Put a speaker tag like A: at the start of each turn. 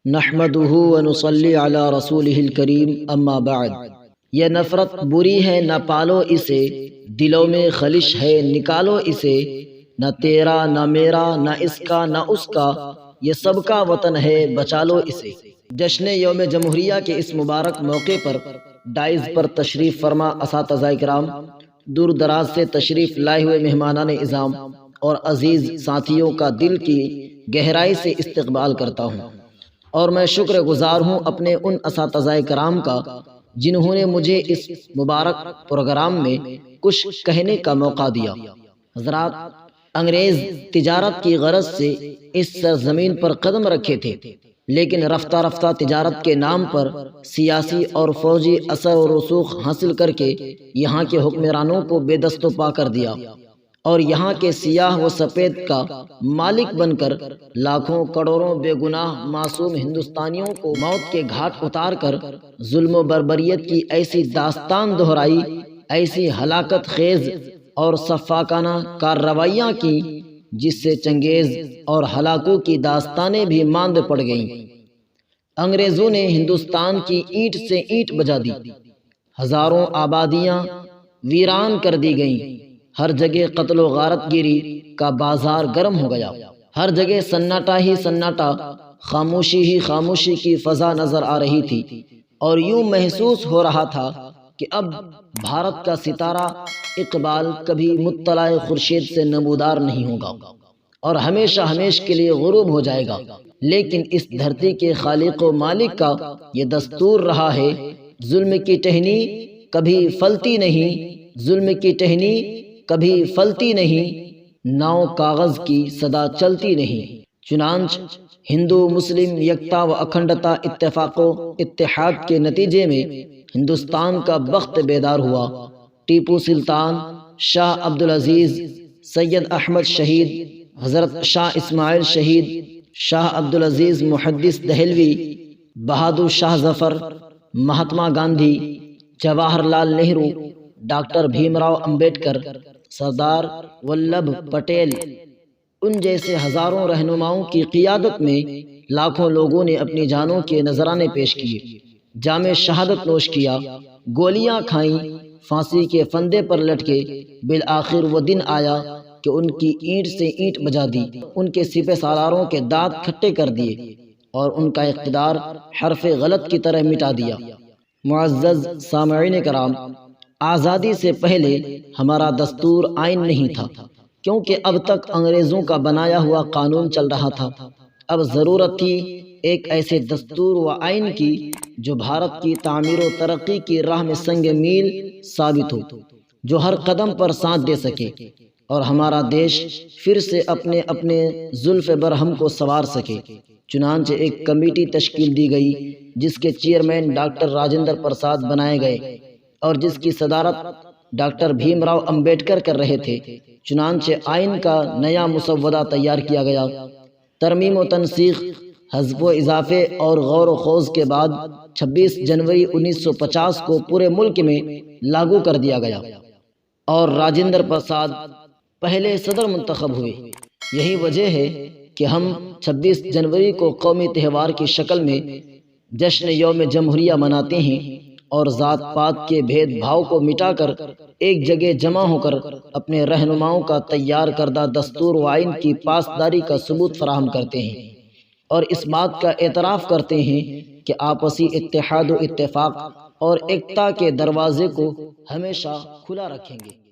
A: نحمدہ ونصلی علی رسولہ الکریم اما بعد۔ یہ نفرت بری ہے نہ پالو اسے، دلوں میں خلش ہے نکالو اسے، نہ تیرا نہ میرا نہ اس کا نہ اس کا، یہ سب کا وطن ہے بچا لو اسے۔ جشن یوم جمہوریہ کے اس مبارک موقع پر ڈائز پر تشریف فرما اساتذہ کرام، دور دراز سے تشریف لائے ہوئے مہمانان اعظام اور عزیز ساتھیوں کا دل کی گہرائی سے استقبال کرتا ہوں، اور میں شکر گزار ہوں اپنے ان اساتذہ کرام کا جنہوں نے مجھے اس مبارک پروگرام میں کچھ کہنے کا موقع دیا۔ حضرات، انگریز تجارت کی غرض سے اس سرزمین پر قدم رکھے تھے، لیکن رفتہ رفتہ تجارت کے نام پر سیاسی اور فوجی اثر و رسوخ حاصل کر کے یہاں کے حکمرانوں کو بے دست و پا کر دیا، اور یہاں کے سیاہ و سفید کا مالک بن کر لاکھوں کروڑوں بے گناہ معصوم ہندوستانیوں کو موت کے گھاٹ اتار کر ظلم و بربریت کی ایسی داستان دہرائی، ایسی ہلاکت خیز اور سفاکانہ کارروائیاں کی جس سے چنگیز اور ہلاکوں کی داستانیں بھی ماند پڑ گئیں۔ انگریزوں نے ہندوستان کی اینٹ سے اینٹ بجا دی، ہزاروں آبادیاں ویران کر دی گئیں، ہر جگہ قتل و غارت گیری کا بازار گرم ہو گیا، ہر جگہ سناٹا ہی سناٹا، خاموشی ہی خاموشی کی فضا نظر آ رہی تھی، اور یوں محسوس ہو رہا تھا کہ اب بھارت کا ستارہ اقبال کبھی مطلع خورشید سے نمودار نہیں ہوگا اور ہمیشہ ہمیش کے لیے غروب ہو جائے گا۔ لیکن اس دھرتی کے خالق و مالک کا یہ دستور رہا ہے، ظلم کی ٹہنی کبھی پھلتی نہیں، ظلم کی ٹہنی کبھی پھلتی نہیں، ناؤ کاغذ کی صدا چلتی نہیں۔ چنانچہ ہندو مسلم یکتا و اکھنڈتا اتفاق و اتحاد کے نتیجے میں ہندوستان کا بخت بیدار ہوا۔ ٹیپو سلطان، شاہ عبدالعزیز، سید احمد شہید، حضرت شاہ اسماعیل شہید، شاہ عبدالعزیز محدث دہلوی، بہادر شاہ ظفر، مہاتما گاندھی، جواہر لال نہرو، ڈاکٹر بھیم راؤ امبیڈکر، سردار ولبھ پٹیل، ان جیسے ہزاروں رہنماؤں کی قیادت میں لاکھوں لوگوں نے اپنی جانوں کے نذرانے پیش کیے، جام شہادت نوش کیا، گولیاں کھائیں، پھانسی کے پھندے پر لٹکے۔ بالآخر وہ دن آیا کہ ان کی اینٹ سے اینٹ بجا دی، ان کے سپہ سالاروں کے دانت کھٹے کر دیے، اور ان کا اقتدار حرف غلط کی طرح مٹا دیا۔ معزز سامعین کرام، آزادی سے پہلے ہمارا دستور آئین نہیں تھا، کیونکہ اب تک انگریزوں کا بنایا ہوا قانون چل رہا تھا۔ اب ضرورت تھی ایک ایسے دستور و آئین کی جو بھارت کی تعمیر و ترقی کی راہ میں سنگ میل ثابت ہو، جو ہر قدم پر ساتھ دے سکے، اور ہمارا دیش پھر سے اپنے اپنے زلف برہم کو سنوار سکے۔ چنانچہ ایک کمیٹی تشکیل دی گئی جس کے چیئرمین ڈاکٹر راجندر پرساد بنائے گئے، اور جس کی صدارت ڈاکٹر بھیم راؤ امبیڈکر کر رہے تھے۔ چنانچہ آئین کا نیا مسودہ تیار کیا گیا۔ ترمیم و تنسیخ، حذف و اضافے اور غور و خوض کے بعد 26 جنوری 1950 کو پورے ملک میں لاگو کر دیا گیا، اور راجندر پرساد پہلے صدر منتخب ہوئے۔ یہی وجہ ہے کہ ہم 26 جنوری کو قومی تہوار کی شکل میں جشن یوم جمہوریہ مناتے ہیں، اور ذات پات کے بھید بھاؤ کو مٹا کر ایک جگہ جمع ہو کر اپنے رہنماؤں کا تیار کردہ دستور و آئین کی پاسداری کا ثبوت فراہم کرتے ہیں، اور اس بات کا اعتراف کرتے ہیں کہ آپسی اتحاد و اتفاق اور ایکتا کے دروازے کو ہمیشہ کھلا رکھیں گے۔